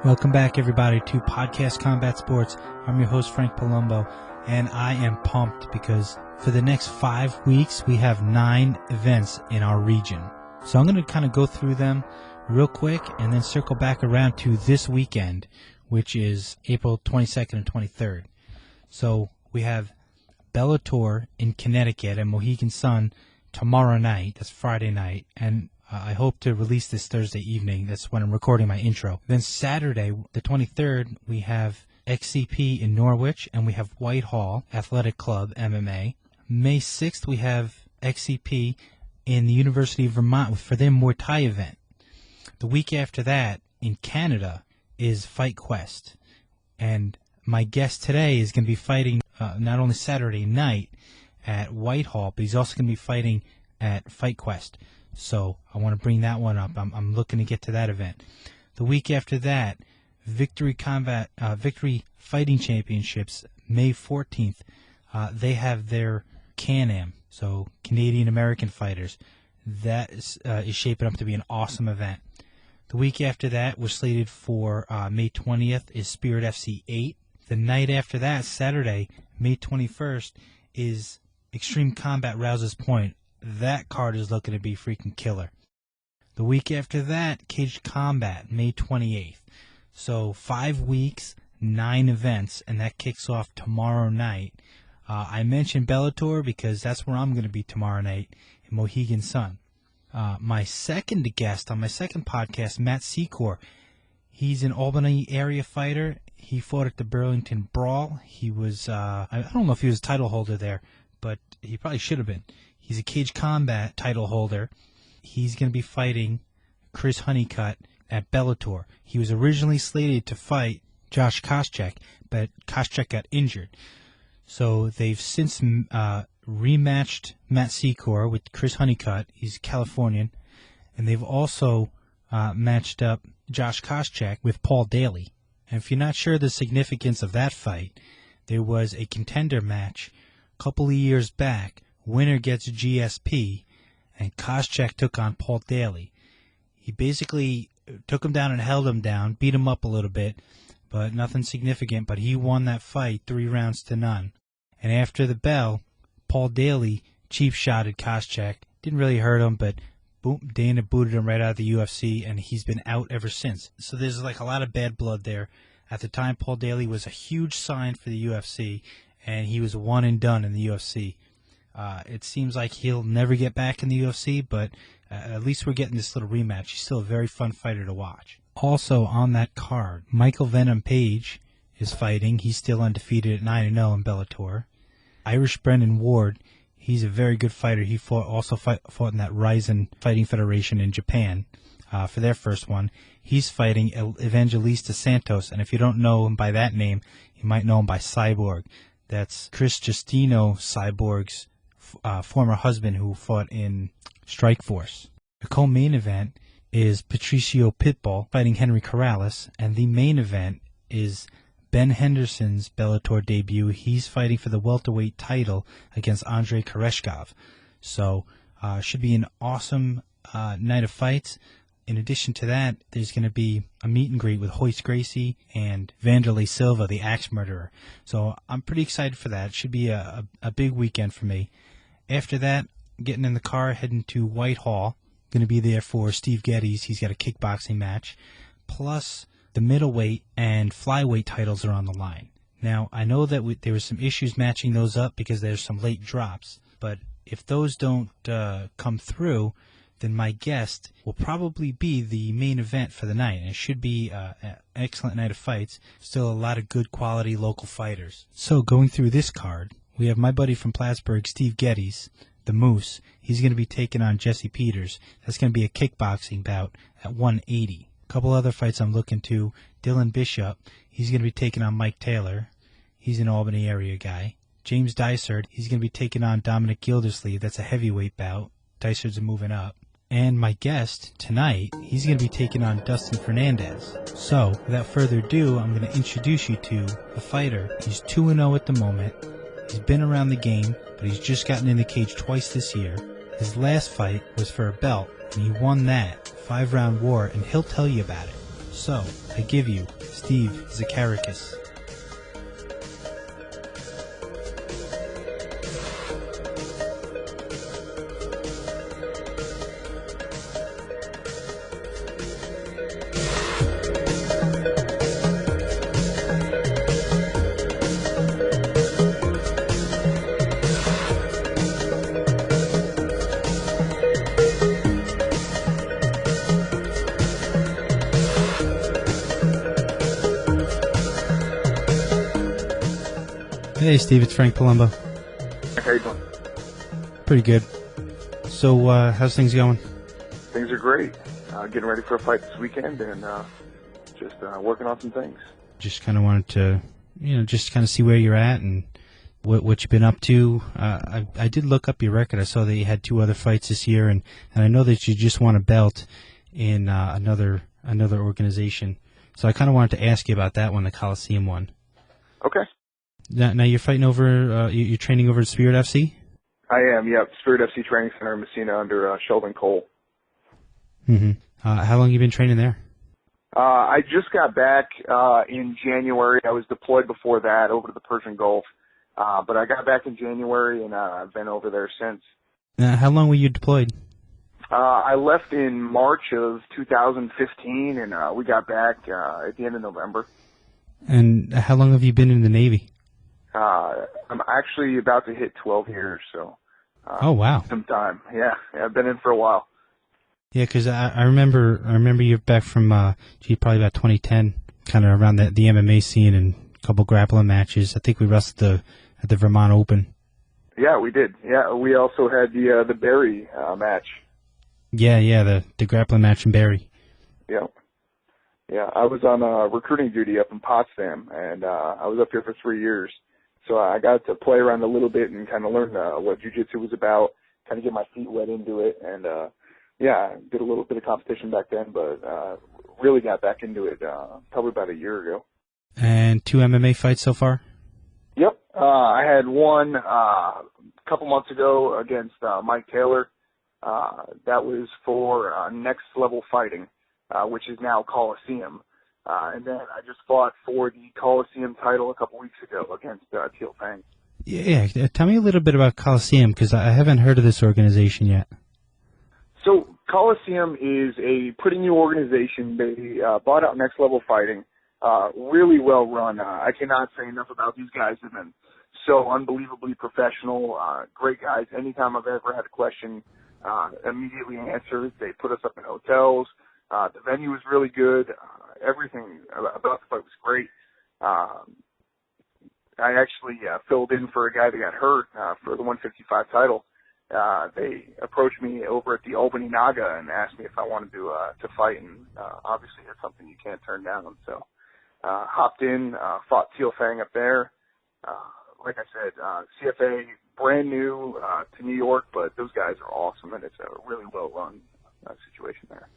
Welcome back, everybody, to Podcast Combat Sports. I'm your host, Frank Palumbo, and I am pumped because for the next 5 weeks, we have 9 events in our region. So I'm going to kind of go through them real quick and then circle back around to this weekend, which is April 22nd and 23rd. So we have Bellator in Connecticut at Mohegan Sun tomorrow night. That's Friday night. And I hope to release this Thursday evening. That's when I'm recording my intro. Then Saturday, the 23rd, we have XCP in Norwich, and we have Whitehall Athletic Club MMA. May 6th, we have XCP in the University of Vermont for their Muay Thai event. The week after that, in Canada, is Fight Quest. And my guest today is going to be fighting not only Saturday night at Whitehall, but he's also going to be fighting at Fight Quest. So I want to bring that one up. I'm looking to get to that event. The week after that, Victory Fighting Championships, May 14th. They have their Can-Am, so Canadian American fighters. That is shaping up to be an awesome event. The week after that, we're slated for May 20th is Spirit FC 8. The night after that, Saturday, May 21st, is Extreme Combat Rouses Point. That card is looking to be freaking killer. The week after that, Kaged Combat, May 28th. So 5 weeks, 9 events, and that kicks off tomorrow night. I mentioned Bellator because that's where I'm going to be tomorrow night in Mohegan Sun. My second guest on my second podcast, Matt Secor, he's an Albany area fighter. He fought at the Burlington Brawl. He was, I don't know if he was a title holder there, but he probably should have been. He's a Cage Combat title holder. He's going to be fighting Chris Honeycutt at Bellator. He was originally slated to fight Josh Koscheck, but Koscheck got injured. So they've since rematched Matt Secor with Chris Honeycutt. He's Californian. And they've also matched up Josh Koscheck with Paul Daly. And if you're not sure the significance of that fight, there was a contender match a couple of years back. Winner gets GSP, and Koscheck took on Paul Daly. He basically took him down and held him down, beat him up a little bit, but nothing significant. But he won that fight 3-0. And after the bell, Paul Daly cheap-shotted Koscheck. Didn't really hurt him, but boom, Dana booted him right out of the UFC, and he's been out ever since. So there's like a lot of bad blood there. At the time, Paul Daly was a huge sign for the UFC, and he was one and done in the UFC. It seems like he'll never get back in the UFC, but at least we're getting this little rematch. He's still a very fun fighter to watch. Also on that card, Michael Venom Page is fighting. He's still undefeated at 9-0 in Bellator. Irish Brendan Ward, he's a very good fighter. He fought in that Ryzen Fighting Federation in Japan for their first one. He's fighting Evangelista Santos, and if you don't know him by that name, you might know him by Cyborg. That's Chris Justino Cyborg's former husband who fought in Strikeforce. The co-main event is Patricio Pitbull fighting Henry Corrales, and the main event is Ben Henderson's Bellator debut. He's fighting for the welterweight title against Andrei Koreshkov. So should be an awesome night of fights. In addition to that, there's going to be a meet and greet with Hoist Gracie and Vanderlei Silva, the axe murderer. So I'm pretty excited for that. It should be a big weekend for me. After that, getting in the car, heading to Whitehall. Going to be there for Steve Geddes. He's got a kickboxing match. Plus, the middleweight and flyweight titles are on the line. Now, I know that there were some issues matching those up because there's some late drops. But if those don't come through, then my guest will probably be the main event for the night. And it should be an excellent night of fights. Still a lot of good quality local fighters. So going through this card, we have my buddy from Plattsburgh, Steve Geddes, the Moose. He's going to be taking on Jesse Peters. That's going to be a kickboxing bout at 180. A couple other fights I'm looking to. Dylan Bishop, he's going to be taking on Mike Taylor. He's an Albany area guy. James Dysart, he's going to be taking on Dominic Gildersleeve. That's a heavyweight bout. Dysart's moving up. And my guest tonight, he's going to be taking on Dustin Fernandez. So, without further ado, I'm going to introduce you to the fighter. He's 2-0 at the moment. He's been around the game, but he's just gotten in the cage twice this year. His last fight was for a belt, and he won that 5-round war, and he'll tell you about it. So, I give you Steve Zakarauskas. Hey Steve, it's Frank Palumbo. How you doing? Pretty good. So, how's things going? Things are great. Getting ready for a fight this weekend and just working on some things. Just kind of wanted to, just kind of see where you're at and what you've been up to. I did look up your record. I saw that you had 2 other fights this year, and I know that you just won a belt in another organization. So I kind of wanted to ask you about that one, the Coliseum one. Okay. Now you're fighting over, you're training over at Spirit FC? I am, yeah. Spirit FC Training Center in Massena under Sheldon Cole. Mm-hmm. How long have you been training there? I just got back in January. I was deployed before that over to the Persian Gulf. But I got back in January, and I've been over there since. How long were you deployed? I left in March of 2015, and we got back at the end of November. And how long have you been in the Navy? I'm actually about to hit 12 years, so. Oh, wow. Some time. Yeah, I've been in for a while. Yeah, because I remember you're back from, probably about 2010, kind of around the MMA scene and a couple grappling matches. I think we wrestled at the Vermont Open. Yeah, we did. Yeah, we also had the Barry match. Yeah, the grappling match in Barry. Yeah. Yeah, I was on recruiting duty up in Potsdam, and I was up here for 3 years. So I got to play around a little bit and kind of learn what jiu-jitsu was about, kind of get my feet wet into it. And, I did a little bit of competition back then, but really got back into it probably about a year ago. And 2 MMA fights so far? Yep. I had one a couple months ago against Mike Taylor. That was for Next Level Fighting, which is now Coliseum. And then I just fought for the Coliseum title a couple weeks ago against Teal Fang. Yeah, tell me a little bit about Coliseum, because I haven't heard of this organization yet. So Coliseum is a pretty new organization. They bought out Next Level Fighting. Really well run. I cannot say enough about these guys. They've been so unbelievably professional. Great guys. Anytime I've ever had a question, immediately answered. They put us up in hotels. The venue was really good. Everything about the fight was great. I actually filled in for a guy that got hurt for the 155 title. They approached me over at the Albany Naga and asked me if I wanted to fight, and obviously it's something you can't turn down. So hopped in, fought Teal Fang up there. Like I said, CFA, brand new to New York, but those guys are awesome, and it's a really well-run situation there.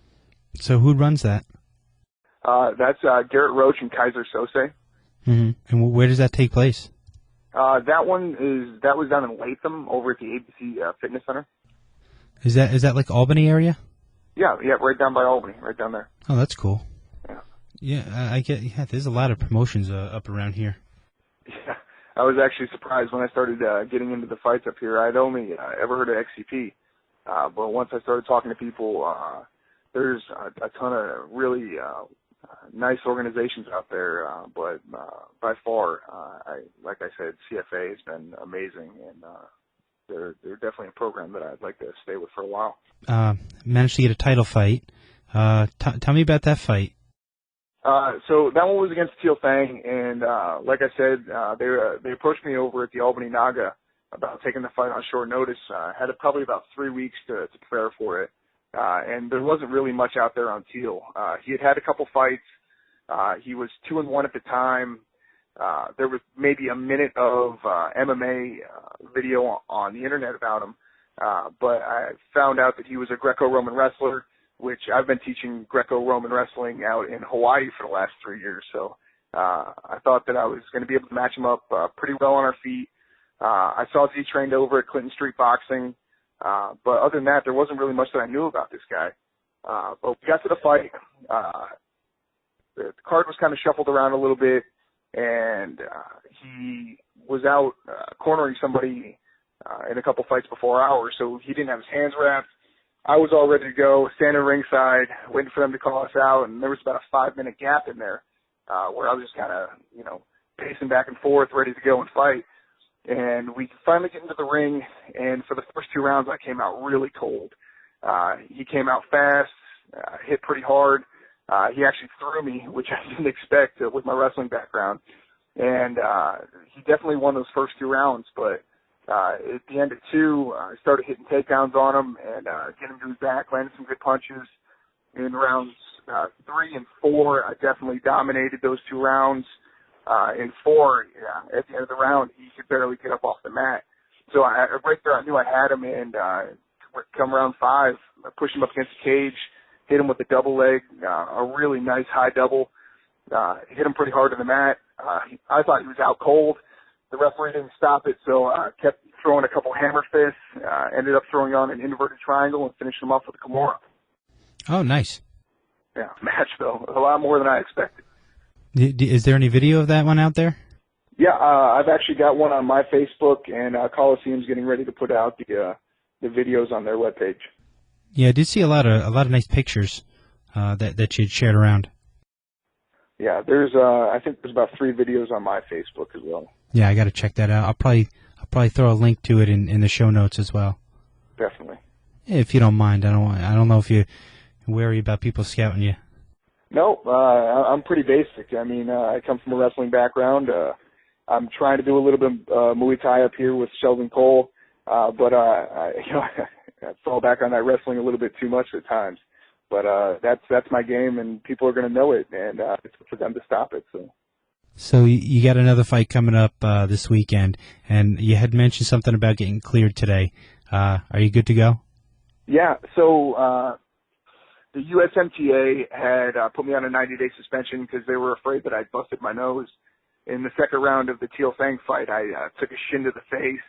So who runs that? That's Garrett Roach and Kaiser Sose. Mm-hmm. And where does that take place? That was down in Latham over at the ABC Fitness Center. Is that like Albany area? Yeah, right down by Albany, right down there. Oh, that's cool. Yeah. I get. Yeah, there's a lot of promotions up around here. Yeah, I was actually surprised when I started getting into the fights up here. I'd only ever heard of XCP, but once I started talking to people, there's a ton of really nice organizations out there, but by far, like I said, CFA has been amazing, and they're definitely a program that I'd like to stay with for a while. Managed to get a title fight. Tell me about that fight. So that one was against Teal Fang, and like I said, they approached me over at the Albany Naga about taking the fight on short notice. Had probably about 3 weeks to prepare for it. And there wasn't really much out there on Teal. He had a couple fights. He was 2-1 at the time. There was maybe a minute of MMA video on the internet about him. But I found out that he was a Greco-Roman wrestler, which I've been teaching Greco-Roman wrestling out in Hawaii for the last 3 years. So I thought that I was going to be able to match him up pretty well on our feet. I saw that he trained over at Clinton Street Boxing. But other than that, there wasn't really much that I knew about this guy. But we got to the fight. the card was kind of shuffled around a little bit, and he was out cornering somebody in a couple fights before ours, so he didn't have his hands wrapped. I was all ready to go, standing ringside, waiting for them to call us out, and there was about a 5-minute gap in there where I was just kind of, pacing back and forth, ready to go and fight. And we finally get into the ring, and for the first 2 rounds, I came out really cold. He came out fast, hit pretty hard. He actually threw me, which I didn't expect with my wrestling background. And he definitely won those first 2 rounds, but at the end of 2, I started hitting takedowns on him and getting him to his back, landing some good punches. In rounds 3 and 4, I definitely dominated those 2 rounds. In 4, at the end of the round, he could barely get up off the mat. So right there, I knew I had him, and come round 5, I pushed him up against the cage, hit him with a double leg, a really nice high double, hit him pretty hard on the mat. I thought he was out cold. The referee didn't stop it, so I kept throwing a couple hammer fists, ended up throwing on an inverted triangle and finished him off with a Kimura. Oh, nice. Yeah, match, though. A lot more than I expected. Is there any video of that one out there? Yeah, I've actually got one on my Facebook, and Coliseum's getting ready to put out the videos on their webpage. Yeah, I did see a lot of nice pictures that you'd shared around. Yeah, there's I think there's about 3 videos on my Facebook as well. Yeah, I got to check that out. I'll probably throw a link to it in the show notes as well. Definitely. If you don't mind, I don't know if you're wary about people scouting you. No, I'm pretty basic. I mean, I come from a wrestling background. I'm trying to do a little bit of Muay Thai up here with Sheldon Cole, but I fall back on that wrestling a little bit too much at times. But that's my game, and people are going to know it, and it's up for them to stop it. So you got another fight coming up this weekend, and you had mentioned something about getting cleared today. Are you good to go? Yeah. So the USMTA had put me on a 90-day suspension because they were afraid that I'd busted my nose. In the second round of the Teal Fang fight, I took a shin to the face,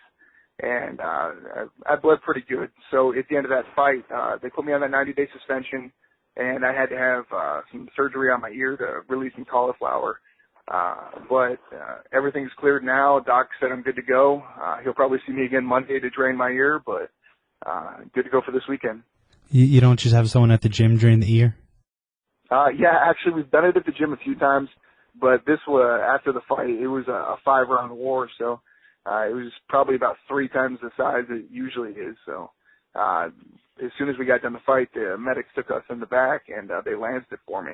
and I bled pretty good. So at the end of that fight, they put me on that 90-day suspension, and I had to have some surgery on my ear to release some cauliflower. But everything's cleared now. Doc said I'm good to go. He'll probably see me again Monday to drain my ear, but good to go for this weekend. You don't just have someone at the gym drain the ear? Yeah, actually, we've done it at the gym a few times, but this was, after the fight, it was a 5-round war, so it was probably about 3 times the size it usually is. So as soon as we got done the fight, the medics took us in the back, and they lanced it for me.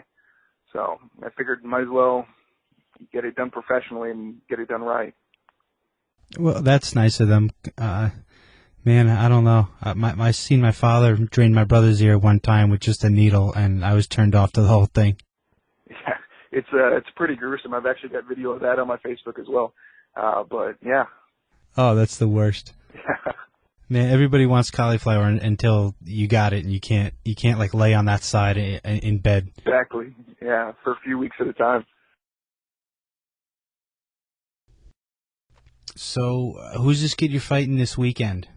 So I figured might as well get it done professionally and get it done right. Well, that's nice of them. Man, I don't know. I seen my father drain my brother's ear one time with just a needle, and I was turned off to the whole thing. Yeah, it's pretty gruesome. I've actually got video of that on my Facebook as well. But yeah. Oh, that's the worst. Yeah. Man, everybody wants cauliflower until you got it, and you can't like lay on that side in bed. Exactly. Yeah, for a few weeks at a time. So, who's this kid you're fighting this weekend?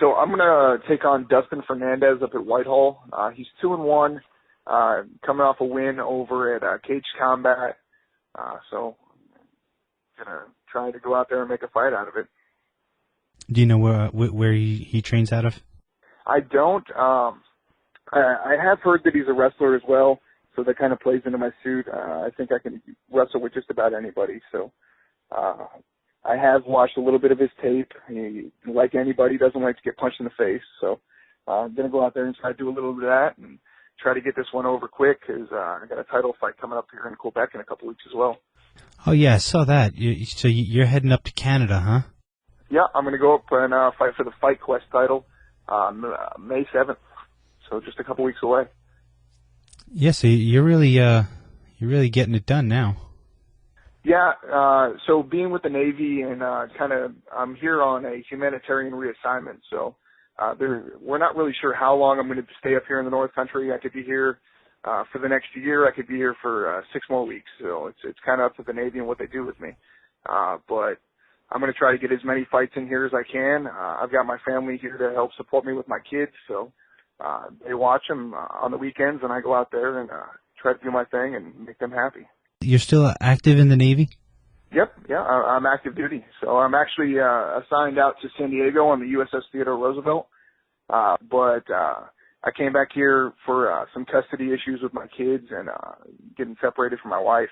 So I'm gonna take on Dustin Fernandez up at Whitehall. He's 2-1, coming off a win over at Kaged Combat. So gonna try to go out there and make a fight out of it. Do you know where he trains out of? I don't. I have heard that he's a wrestler as well, so that kind of plays into my suit. I think I can wrestle with just about anybody. So I have watched a little bit of his tape. He, like anybody, doesn't like to get punched in the face. So I'm going to go out there and try to do a little bit of that and try to get this one over quick because I got a title fight coming up here in Quebec in a couple weeks as well. Oh, yeah, I saw that. So you're heading up to Canada, huh? Yeah, I'm going to go up and fight for the Fight Quest title May 7th. So just a couple weeks away. Yeah, so you're really getting it done now. Yeah, so being with the Navy and I'm here on a humanitarian reassignment, so we're not really sure how long I'm going to stay up here in the North Country. I could be here for the next year. I could be here for 6 more weeks. So it's kind of up to the Navy and what they do with me. But I'm going to try to get as many fights in here as I can. I've got my family here to help support me with my kids, so they watch them on the weekends, and I go out there and try to do my thing and make them happy. You're still active in the Navy? Yep, yeah, I'm active duty. So I'm actually assigned out to San Diego on the USS Theodore Roosevelt. But I came back here for some custody issues with my kids and getting separated from my wife.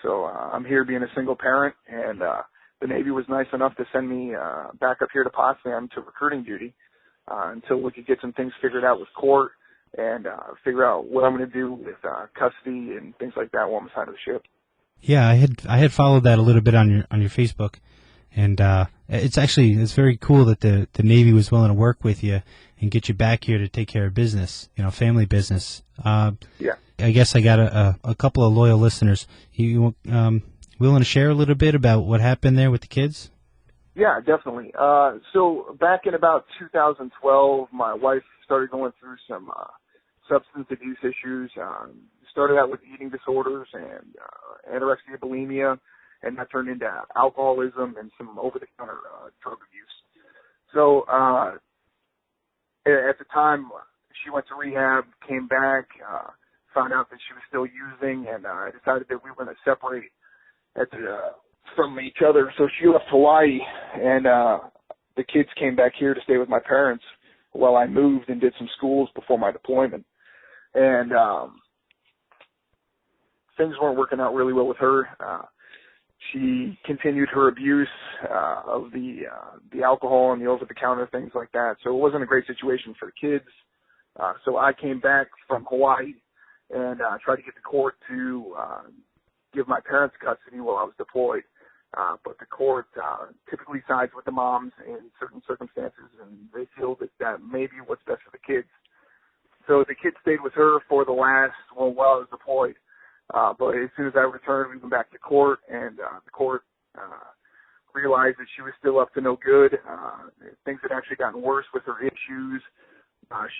So I'm here being a single parent, and the Navy was nice enough to send me back up here to Potsdam to recruiting duty until we could get some things figured out with court and figure out what I'm going to do with custody and things like that while I'm assigned to the ship. Yeah, I had followed that a little bit on your Facebook, and it's very cool that the Navy was willing to work with you and get you back here to take care of business, family business. Yeah. I guess I got a couple of loyal listeners. You willing to share a little bit about what happened there with the kids? Yeah, definitely. So back in about 2012, my wife started going through some substance abuse issues. Started out with eating disorders and anorexia, bulimia, and that turned into alcoholism and some over-the-counter drug abuse. So at the time, she went to rehab, came back, found out that she was still using, and decided that we were going to separate from each other. So she left Hawaii, and the kids came back here to stay with my parents while I moved and did some schools before my deployment. And things weren't working out really well with her. She continued her abuse of the alcohol and the over-the-counter things like that. So it wasn't a great situation for the kids. So I came back from Hawaii and tried to get the court to give my parents custody while I was deployed. But the court typically sides with the moms in certain circumstances, and they feel that may be what's best for the kids. So the kids stayed with her for while I was deployed. But as soon as I returned, we went back to court, and the court realized that she was still up to no good. Things had actually gotten worse with her issues.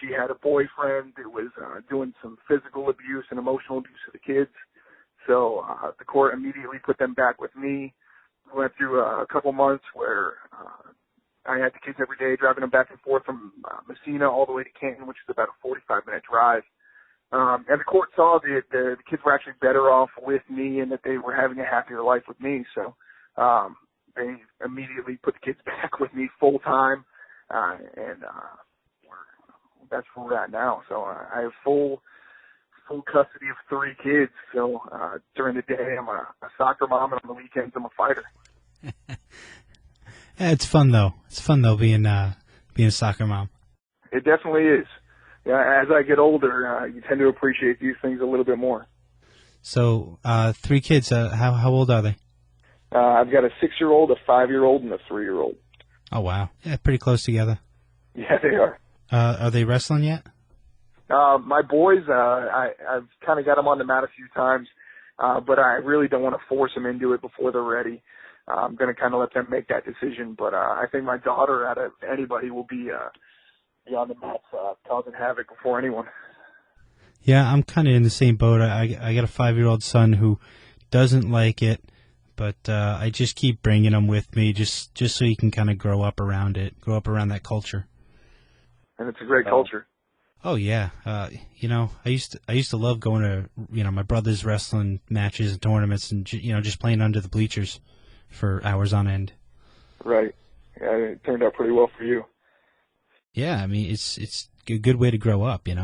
She had a boyfriend that was doing some physical abuse and emotional abuse of the kids. So the court immediately put them back with me. We went through a couple months where I had the kids every day, driving them back and forth from Massena all the way to Canton, which is about a 45-minute drive. And the court saw that the kids were actually better off with me and that they were having a happier life with me. So they immediately put the kids back with me full time, and that's where we're at now. So I have full custody of 3 kids. So during the day, I'm a soccer mom, and on the weekends, I'm a fighter. Yeah, it's fun though. It's fun though being a soccer mom. It definitely is. Yeah, as I get older, you tend to appreciate these things a little bit more. So 3 kids. How old are they? I've got a 6-year-old, a 5-year-old, and a 3-year-old. Oh wow! Yeah, pretty close together. Yeah, they are. Are they wrestling yet? My boys, I've kind of got them on the mat a few times, but I really don't want to force them into it before they're ready. I'm going to kind of let them make that decision. But I think my daughter, out of anybody, will be on the mat causing havoc before anyone. Yeah, I'm kind of in the same boat. I got a 5-year-old son who doesn't like it, but I just keep bringing him with me just so he can kind of grow up around that culture. And it's a great culture. Oh yeah, I used to love going to my brother's wrestling matches and tournaments, and just playing under the bleachers for hours on end. Right. Yeah, it turned out pretty well for you. Yeah, I mean it's a good way to grow up, It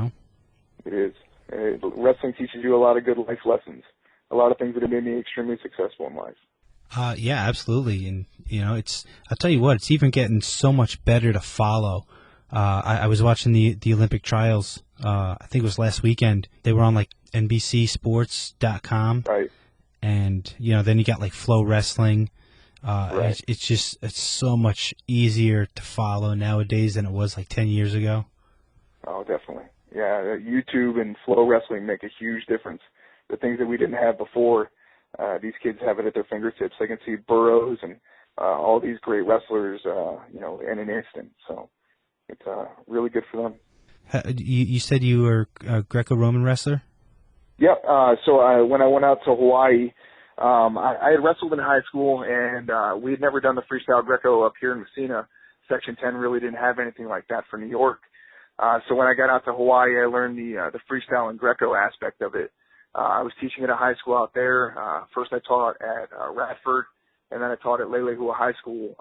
is. Wrestling teaches you a lot of good life lessons, a lot of things that have made me extremely successful in life. Yeah, absolutely, and I'll tell you what, it's even getting so much better to follow. I was watching the Olympic trials. I think it was last weekend. They were on like NBCSports.com, right? And then you got like Flow Wrestling. Right. It's so much easier to follow nowadays than it was like 10 years ago. Oh, definitely. Yeah, YouTube and Flow Wrestling make a huge difference. The things that we didn't have before, these kids have it at their fingertips. They can see Burroughs and all these great wrestlers, in an instant. So it's really good for them. You said you were a Greco-Roman wrestler? Yep. So when I went out to Hawaii, I had wrestled in high school, and we had never done the freestyle Greco up here in Massena. Section 10 really didn't have anything like that for New York. So when I got out to Hawaii, I learned the freestyle and Greco aspect of it. I was teaching at a high school out there. First I taught at Radford, and then I taught at Lelehua High School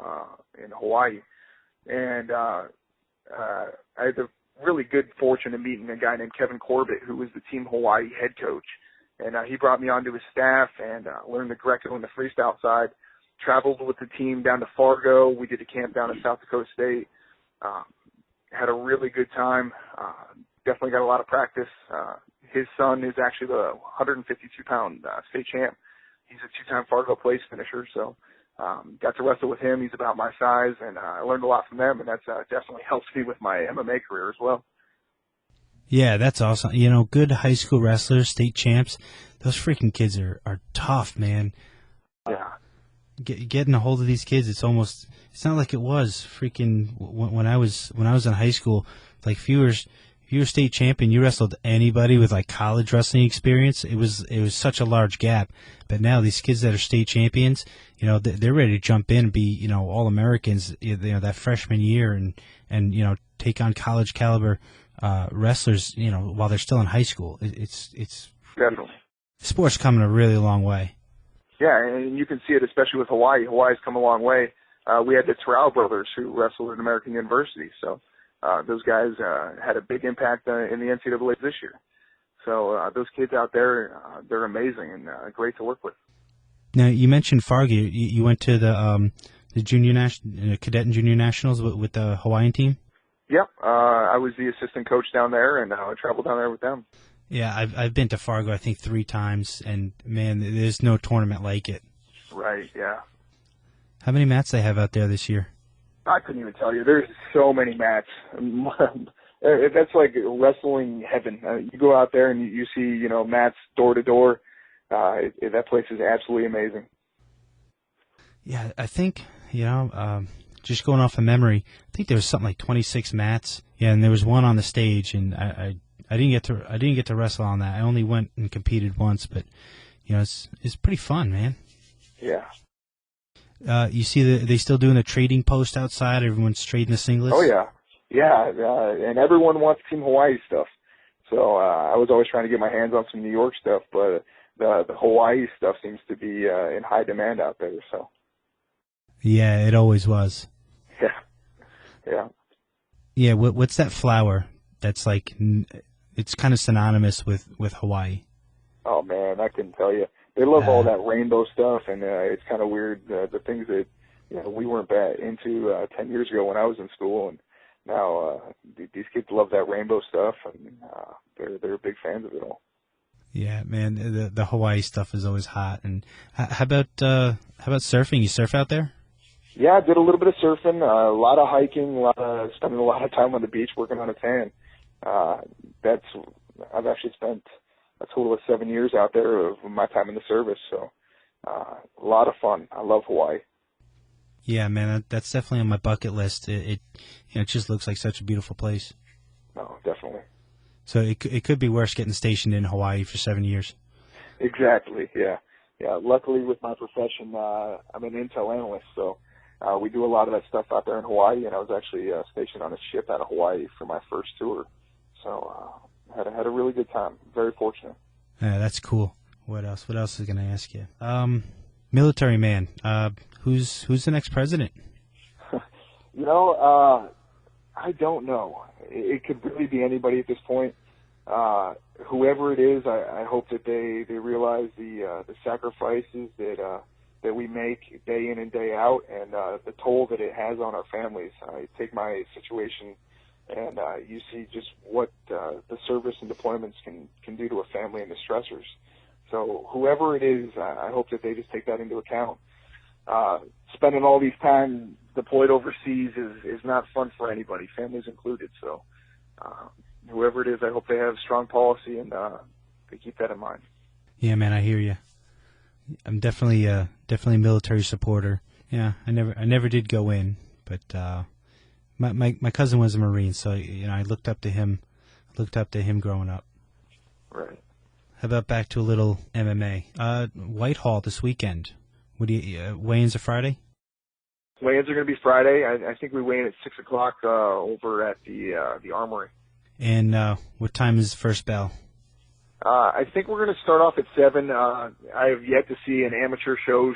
in Hawaii. And I had the really good fortune of meeting a guy named Kevin Corbett, who was the Team Hawaii head coach. And he brought me onto his staff and learned the Greco and the freestyle side. Traveled with the team down to Fargo. We did a camp down in South Dakota State. Had a really good time. Definitely got a lot of practice. His son is actually the 152-pound state champ. He's a two-time Fargo place finisher, so got to wrestle with him. He's about my size, and I learned a lot from them, and that's definitely helps me with my MMA career as well. Yeah, that's awesome. You know, good high school wrestlers, state champs, those freaking kids are tough, man. Yeah. Getting a hold of these kids, it's not like it was freaking when I was in high school. Like if you were state champion, you wrestled anybody with like college wrestling experience. It was such a large gap. But now these kids that are state champions, you know, they're ready to jump in and be, you know, all Americans, you know, that freshman year and you know, take on college caliber wrestlers, you know, while they're still in high school. It's definitely, sports coming a really long way. Yeah, and you can see it especially with Hawaii. Hawaii's come a long way. We had the Terrell brothers who wrestled at American University, so those guys had a big impact in the NCAA this year. So those kids out there, they're amazing and great to work with. Now, you mentioned Fargo. You went to the junior cadet and junior nationals with the Hawaiian team? Yep. I was the assistant coach down there, and I traveled down there with them. Yeah, I've been to Fargo, I think, 3 times, and, man, there's no tournament like it. Right, yeah. How many mats they have out there this year? I couldn't even tell you. There's so many mats. That's like wrestling heaven. You go out there and you see, you know, mats door to door. That place is absolutely amazing. Yeah, I think, you know, just going off of memory, I think there was something like 26 mats. Yeah, and there was one on the stage, and I didn't get to wrestle on that. I only went and competed once, but you know, it's pretty fun, man. Yeah. You see they still doing the trading post outside. Everyone's trading the singlets. Oh yeah, yeah, and everyone wants Team Hawaii stuff. So I was always trying to get my hands on some New York stuff, but the Hawaii stuff seems to be in high demand out there. So. Yeah, it always was. Yeah. Yeah. Yeah. What's that flower? That's like. It's kind of synonymous with Hawaii. Oh, man, I couldn't tell you. They love all that rainbow stuff, and it's kind of weird, the things that we weren't into 10 years ago when I was in school, and now these kids love that rainbow stuff, and they're big fans of it all. Yeah, man, the Hawaii stuff is always hot. And how about surfing? You surf out there? Yeah, I did a little bit of surfing, a lot of hiking, spending a lot of time on the beach working on a tan. I've actually spent a total of 7 years out there of my time in the service, so a lot of fun. I love Hawaii. Yeah, man, that's definitely on my bucket list. It just looks like such a beautiful place. Oh, definitely. So it could be worse getting stationed in Hawaii for 7 years. Exactly. Yeah. Luckily, with my profession, I'm an intel analyst, so we do a lot of that stuff out there in Hawaii. And I was actually stationed on a ship out of Hawaii for my first tour. So had a really good time. Very fortunate. Yeah, that's cool. What else? What else is going to ask you? Military man. Who's the next president? I don't know. It could really be anybody at this point. Whoever it is, I hope that they realize the sacrifices that we make day in and day out, and the toll that it has on our families. I take my situation. And you see just what the service and deployments can do to a family and the stressors. So whoever it is, I hope that they just take that into account. Spending all these time deployed overseas is not fun for anybody, families included. So whoever it is, I hope they have strong policy and they keep that in mind. Yeah, man, I hear you. I'm definitely a military supporter. Yeah, I never did go in, but. My cousin was a Marine, so I looked up to him. Growing up. Right. How about back to a little MMA? Whitehall this weekend. What do you weigh-ins are Friday? Weigh-ins are going to be Friday. I think we weigh in at 6 o'clock over at the Armory. And what time is the first bell? I think we're going to start off at 7. I have yet to see an amateur show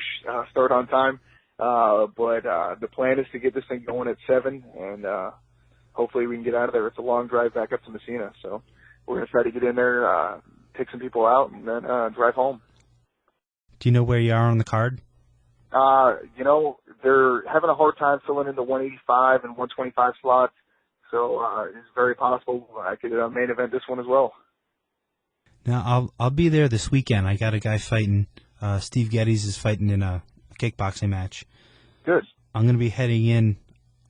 start on time, but the plan is to get this thing going at 7, and hopefully we can get out of there. It's a long drive back up to Massena, so we're going to try to get in there, take some people out, and then drive home. Do you know where you are on the card? They're having a hard time filling in the 185 and 125 slots, so it's very possible I could main event this one as well. Now, I'll be there this weekend. I got a guy fighting. Steve Zakarauskas is fighting in a kickboxing match. Good. I'm going to be heading in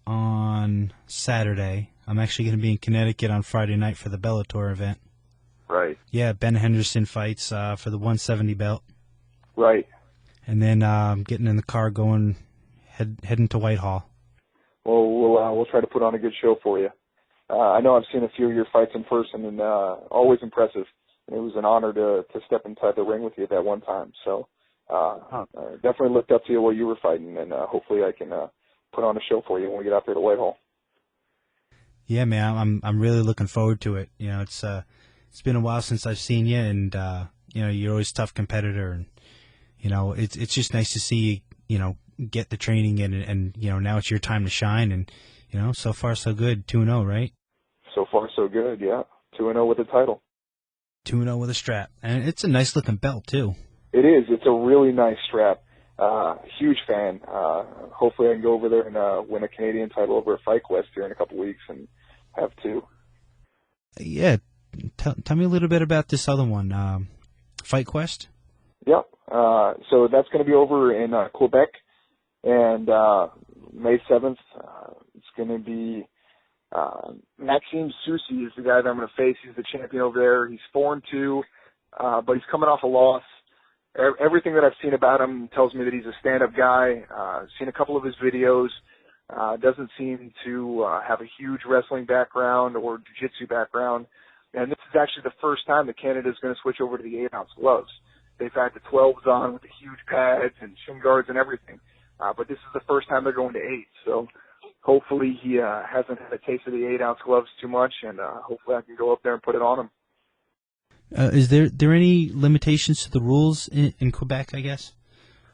on Saturday. I'm actually going to be in Connecticut on Friday night for the Bellator event. Right. Yeah, Ben Henderson fights for the 170 belt. Right. And then getting in the car heading to Whitehall. Well, we'll try to put on a good show for you. I know I've seen a few of your fights in person, and always impressive. It was an honor to step inside the ring with you at that one time. So definitely looked up to you while you were fighting, and hopefully I can put on a show for you when we get out there to Whitehall. Yeah, man, I'm really looking forward to it. It's been a while since I've seen you, and you're always a tough competitor, and it's just nice to see you get the training in, and now it's your time to shine, and so far so good. 2-0, right? So far so good, yeah. 2-0 with a title. 2-0 with a strap. And it's a nice-looking belt, too. It is. It's a really nice strap. Huge fan. Hopefully I can go over there and win a Canadian title over at FightQuest here in a couple weeks and have 2. Yeah. Tell me a little bit about this other one, FightQuest? Yep. So that's going to be over in Quebec, and May 7th. It's going to be Maxime Soucy is the guy that I'm going to face. He's the champion over there. He's 4-2, but he's coming off a loss. Everything that I've seen about him tells me that he's a stand-up guy. I've seen a couple of his videos. Doesn't seem to have a huge wrestling background or jiu-jitsu background. And this is actually the first time that Canada is going to switch over to the 8-ounce gloves. They've had the 12s on with the huge pads and shin guards and everything. But this is the first time they're going to 8. So hopefully he hasn't had a taste of the 8-ounce gloves too much, and hopefully I can go up there and put it on him. Is there any limitations to the rules in Quebec, I guess?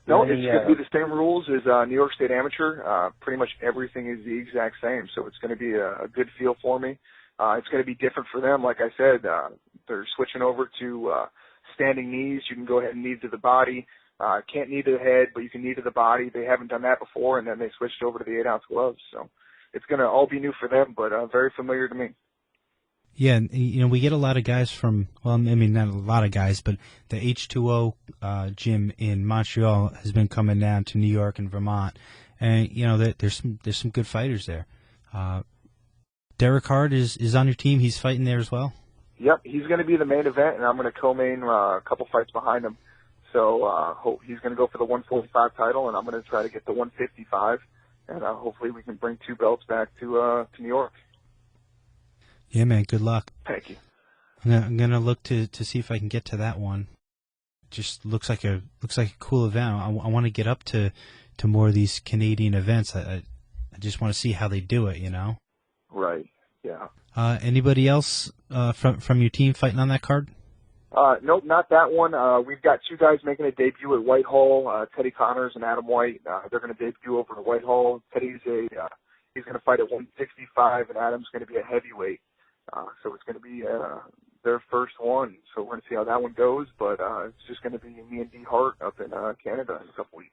No, it's going to be the same rules as New York State Amateur. Pretty much everything is the exact same, so it's going to be a good feel for me. It's going to be different for them. Like I said, they're switching over to standing knees. You can go ahead and knee to the body. Can't knee to the head, but you can knee to the body. They haven't done that before, and then they switched over to the 8-ounce gloves. So it's going to all be new for them, but very familiar to me. Yeah, and we get a lot of guys from, well, I mean, not a lot of guys, but the H2O gym in Montreal has been coming down to New York and Vermont, and there's some good fighters there. Derek Hart is on your team. He's fighting there as well. Yep, he's going to be the main event, and I'm going to co-main a couple fights behind him. So he's going to go for the 145 title, and I'm going to try to get the 155, and hopefully we can bring 2 belts back to New York. Yeah, man. Good luck. Thank you. I'm gonna look to see if I can get to that one. Just looks like a cool event. I want to get up to more of these Canadian events. I just want to see how they do it. Right. Yeah. Anybody else from your team fighting on that card? Nope, not that one. We've got 2 guys making a debut at Whitehall, Teddy Connors and Adam White. They're going to debut over at Whitehall. Teddy's he's going to fight at 165, and Adam's going to be a heavyweight. So it's going to be their first one. So we're going to see how that one goes. But it's just going to be me and D. Hart up in Canada in a couple weeks.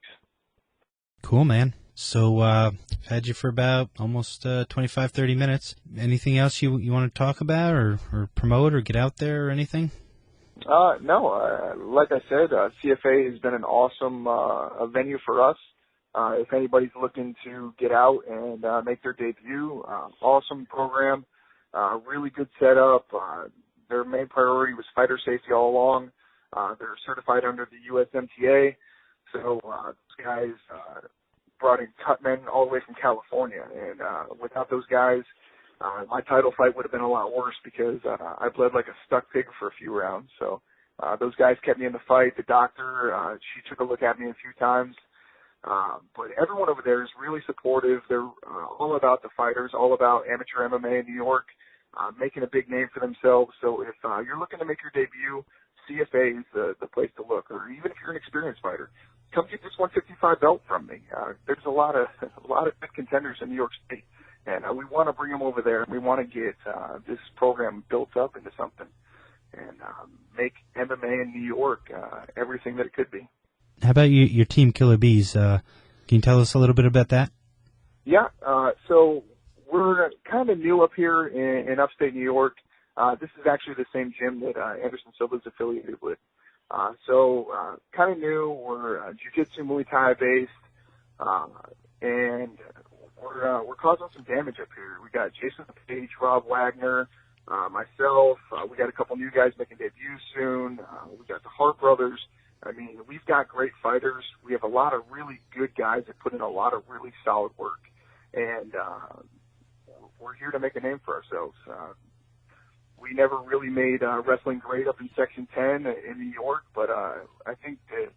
Cool, man. So I've had you for about almost 25, 30 minutes. Anything else you want to talk about or promote or get out there or anything? No. Like I said, CFA has been an awesome venue for us. If anybody's looking to get out and make their debut, awesome program. Really good setup. Their main priority was fighter safety all along. They're certified under the USMTA. So those guys brought in cutmen all the way from California. And without those guys, my title fight would have been a lot worse because I bled like a stuck pig for a few rounds. So those guys kept me in the fight. The doctor, she took a look at me a few times. But everyone over there is really supportive. They're all about the fighters, all about amateur MMA in New York. making a big name for themselves. So if you're looking to make your debut, CFA is the place to look. Or even if you're an experienced fighter, come get this 155 belt from me. There's a lot of good contenders in New York State, and we want to bring them over there. We want to get this program built up into something and make MMA in New York everything that it could be. How about your team, Killer Bees? Can you tell us a little bit about that? Yeah, so we're kind of new up here in upstate New York. This is actually the same gym that Anderson Silva's affiliated with. So kind of new. We're jiu-jitsu, Muay Thai based, and we're causing some damage up here. We got Jason Page, Rob Wagner, myself. We got a couple new guys making debuts soon. We got the Hart brothers. I mean, we've got great fighters. We have a lot of really good guys that put in a lot of really solid work, and we're here to make a name for ourselves. We never really made wrestling great up in Section 10 in New York, but I think that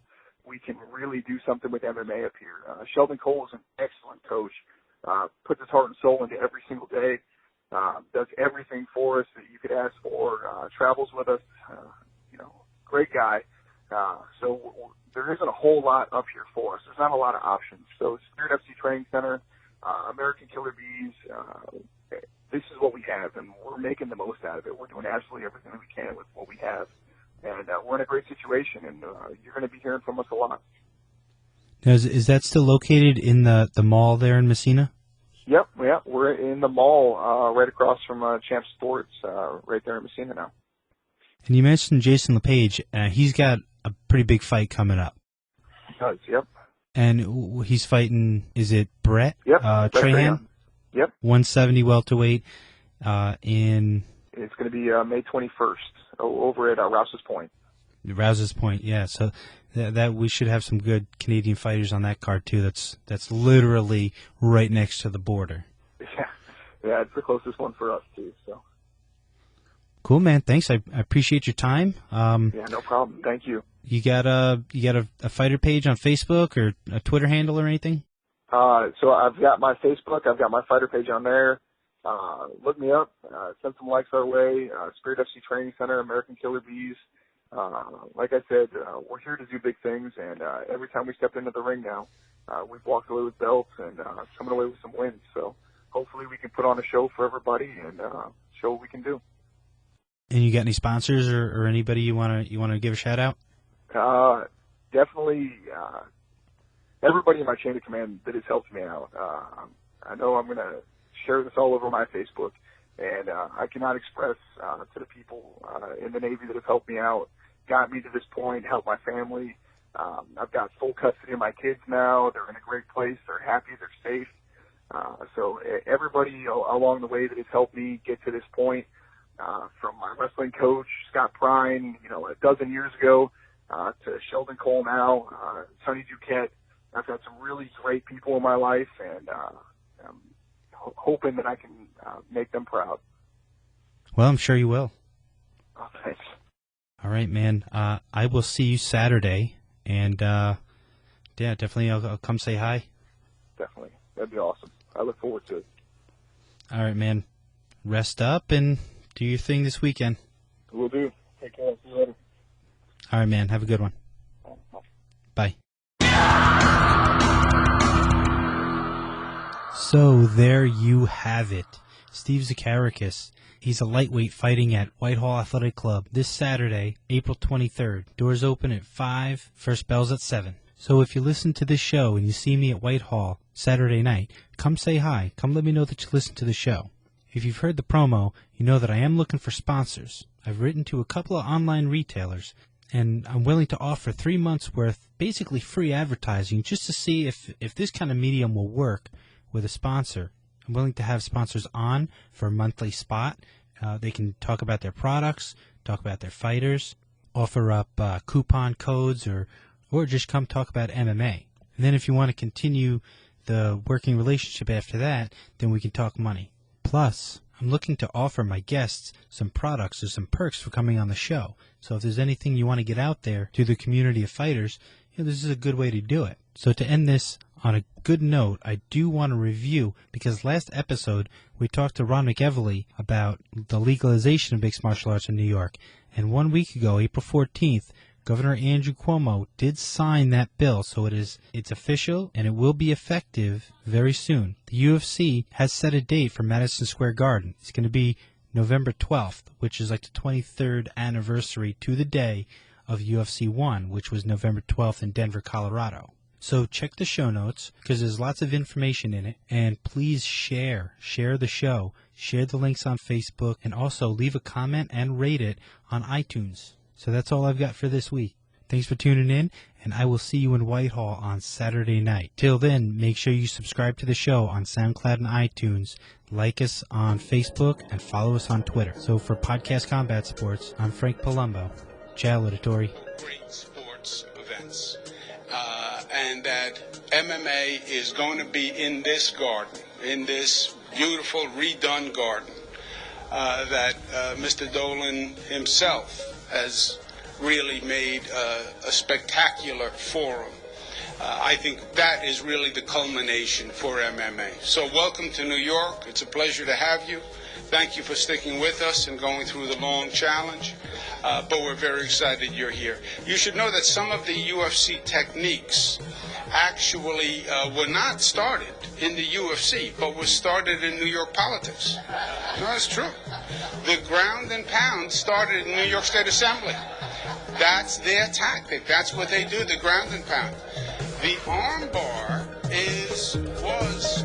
we can really do something with MMA up here. Sheldon Cole is an excellent coach, puts his heart and soul into every single day, does everything for us that you could ask for, travels with us, great guy. So there isn't a whole lot up here for us. There's not a lot of options. So Spirit FC Training Center, American Killer Bees, this is what we have, and we're making the most out of it. We're doing absolutely everything that we can with what we have, and we're in a great situation, and you're going to be hearing from us a lot. Now, is that still located in the mall there in Massena? Yep, yeah, we're in the mall right across from Champ Sports, right there in Massena now. And you mentioned Jason LePage. He's got a pretty big fight coming up. He does, yep. And he's fighting, is it Brett? Yep, Trahan? Yep. 170 welterweight in... It's going to be May 21st over at Rouses Point. Rouses Point, yeah. So that we should have some good Canadian fighters on that card, too. That's literally right next to the border. Yeah, it's the closest one for us, too. So. Cool, man. Thanks. I appreciate your time. Yeah, no problem. Thank you. You got a fighter page on Facebook or a Twitter handle or anything? So I've got my Facebook. I've got my fighter page on there. Look me up. Send some likes our way. Spirit FC Training Center, American Killer Bees. Like I said, we're here to do big things, and every time we step into the ring now, we've walked away with belts and coming away with some wins. So hopefully we can put on a show for everybody and show what we can do. And you got any sponsors or anybody you want to give a shout out? Definitely. Everybody in my chain of command that has helped me out. I know I'm going to share this all over my Facebook, and I cannot express to the people in the Navy that have helped me out, got me to this point, helped my family. I've got full custody of my kids now. They're in a great place. They're happy. They're safe. So everybody along the way that has helped me get to this point, from my wrestling coach, Scott Prine, a dozen years ago, to Sheldon Cole now, Sonny Duquette. I've got some really great people in my life, and I'm hoping that I can make them proud. Well, I'm sure you will. Oh, thanks. All right, man. I will see you Saturday, and yeah, definitely I'll come say hi. Definitely. That'd be awesome. I look forward to it. All right, man. Rest up and do your thing this weekend. Will do. Take care. See you later. All right, man. Have a good one. Bye. So there you have it. Steve Zakarauskas. He's a lightweight fighting at Whitehall Athletic Club this Saturday, April 23rd. Doors open at 5, first bell's at 7. So if you listen to this show and you see me at Whitehall Saturday night, come say hi. Come let me know that you listened to the show. If you've heard the promo, you know that I am looking for sponsors. I've written to a couple of online retailers, and I'm willing to offer 3 months' worth, basically free advertising, just to see if this kind of medium will work with a sponsor. I'm willing to have sponsors on for a monthly spot. They can talk about their products, talk about their fighters, offer up coupon codes, or just come talk about MMA. And then if you want to continue the working relationship after that, then we can talk money. Plus, I'm looking to offer my guests some products or some perks for coming on the show. So if there's anything you want to get out there to the community of fighters, this is a good way to do it. So to end this on a good note, I do want to review, because last episode we talked to Ron McEvely about the legalization of mixed martial arts in New York. And 1 week ago, April 14th, Governor Andrew Cuomo did sign that bill, so it's official and it will be effective very soon. The UFC has set a date for Madison Square Garden. It's going to be November 12th, which is like the 23rd anniversary to the day of UFC 1, which was November 12th in Denver, Colorado. So check the show notes, because there's lots of information in it, and please share the show, share the links on Facebook, and also leave a comment and rate it on iTunes. So that's all I've got for this week. Thanks for tuning in, and I will see you in Whitehall on Saturday night. Till then, make sure you subscribe to the show on SoundCloud and iTunes, like us on Facebook, and follow us on Twitter. So for Podcast Combat Sports, I'm Frank Palumbo. Ciao, Auditori. Great sports events. And that MMA is going to be in this garden, in this beautiful redone garden that Mr. Dolan himself has really made a spectacular forum. I think that is really the culmination for MMA. So welcome to New York. It's a pleasure to have you. Thank you for sticking with us and going through the long challenge. But we're very excited you're here. You should know that some of the UFC techniques actually were not started in the UFC, but were started in New York politics. No, that's true. The ground and pound started in New York State Assembly. That's their tactic. That's what they do, the ground and pound. The arm bar was